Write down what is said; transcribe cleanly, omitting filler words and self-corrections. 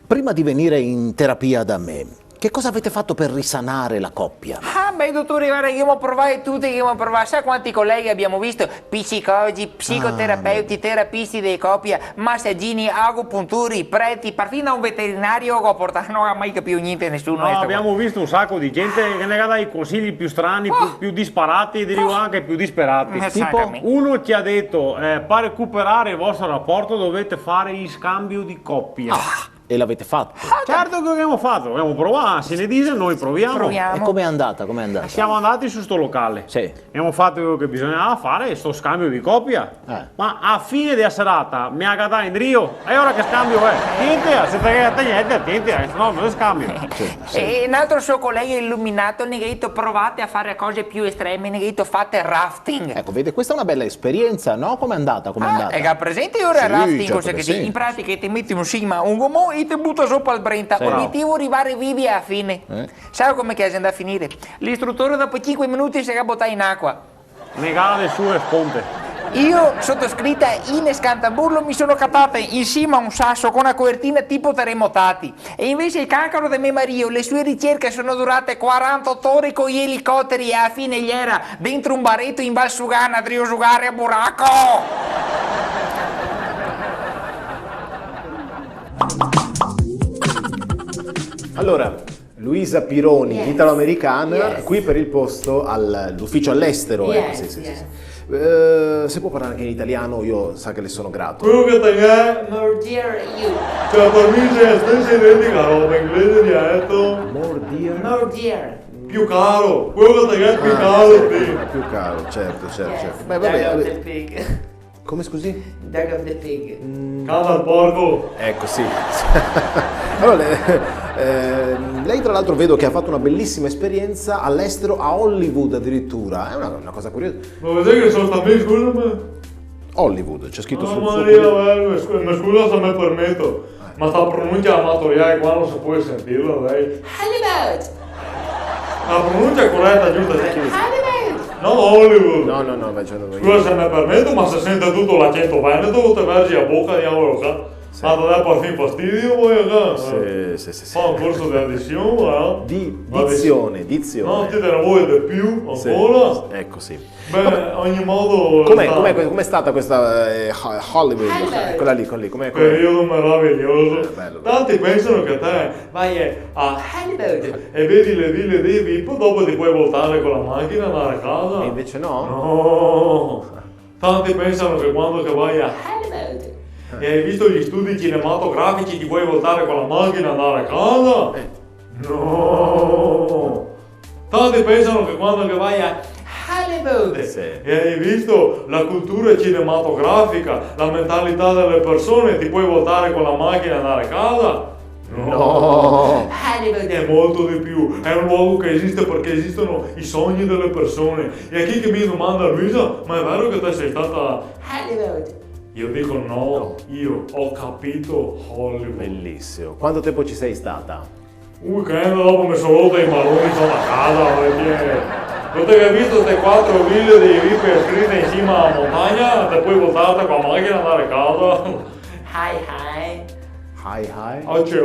Prima di venire in terapia da me, che cosa avete fatto per risanare la coppia? Ah, beh, dottore, guarda, io ho provato tutti, sai quanti colleghi abbiamo visto? Psicologi, psicoterapeuti, terapisti di coppia, massaggini, agopunturi, preti, perfino un veterinario che portato, non ha mai capito niente nessuno. No, abbiamo visto un sacco di gente che ne ha dai consigli più strani, più disparati, dirò anche più disperati. Tipo, uno ti ha detto, per recuperare il vostro rapporto dovete fare il scambio di coppia. E l'avete fatto? Certo che abbiamo fatto, abbiamo provato, se ne dice noi proviamo. E com'è andata? Com'è andata? Siamo andati su sto locale. Sì. Abbiamo fatto quello che bisognava fare, sto scambio di coppia. Ma a fine della serata mi ha gadato in Rio. E ora che scambio è? Niente, se te niente, no, non è scambio. E un altro suo collega illuminato ne ha detto provate a fare cose più estreme, ne ha detto fate rafting. Ecco, vede, questa è una bella esperienza, no? Com'è andata? Com'è andata? E che presente ora Sì, rafting, certo cosa che che sì. in pratica ti metti un cima, un gommone e ti butta sopra il brenta. Sì. Obiettivo arrivare vivi alla fine. Sai come che è andata a finire? L'istruttore dopo 5 minuti si è buttato in acqua. Negare le sue sponte. Io, sottoscritta in Scantamburlo, mi sono cattata insieme a un sasso con una copertina tipo terremotati. E invece il cancro di mio marito, le sue ricerche sono durate 48 ore con gli elicotteri e alla fine gli era dentro un baretto in Valsugana a triosugare a buracco. Allora, Luisa Pironi, italo-americana, qui per il posto all'ufficio all'estero. Sì. Se può parlare anche in italiano, io sa che le sono grato. Quello che te è, More dear you. cioè per me se stessi identica roba inglese diretto, More dear. More dear. più caro, quello che te è più caro sì. Più caro, certo. Beh, Dog of the vabbè. pig. Come scusi? Dog of the pig. Casa al porco. Ecco, sì. Allora, lei tra l'altro vedo che ha fatto una bellissima esperienza all'estero, a Hollywood addirittura. È una cosa curiosa. Ma vedete che sono stato scusami? Hollywood, c'è scritto sul suo Maria, mi scusa se mi permetto, ma sta pronuncia amatoriale qua non si può sentirla, dai. Hollywood. La pronuncia corretta, giusta? Hollywood. No, Hollywood. No, invece non Scusa se mi permetto, ma se sente tutto l'accento veneto, te vergi a bocca, diavolo qua. Ma ti dà per fin fastidio voi qua? Sì. Fa un corso di addizione, Dizione. No, ti te ne vuoi di più ancora? Ecco, sì. Beh, ogni modo... Com'è stata questa Hollywood? Quella lì. Com'è? Periodo meraviglioso. Bello. Tanti pensano che te vai a Hollywood e vedi le ville dei VIP, dopo ti puoi voltare con la macchina e andare a casa. E invece no? No. Tanti pensano che quando che vai a Hollywood. e hai visto gli studi cinematografici ti puoi voltare con la macchina e andare a casa? No. Tanti pensano che quando che vai a Hollywood e hai visto la cultura cinematografica, la mentalità delle persone, ti puoi voltare con la macchina e andare a casa? No. Hollywood. È molto di più, è un luogo che esiste perché esistono i sogni delle persone. E a chi che mi domanda, Luisa, ma è vero che te sei stata a Hollywood. Io dico no, io ho capito Hollywood. Bellissimo. Quanto tempo ci sei stata? Un weekend dopo mi sono rotto i maroni, sono a casa, perché... Dopo che hai visto queste 4 ville di ripe scritte in cima alla montagna, te puoi voltarti con la macchina e andare a casa. Hi. Hi. Oggi.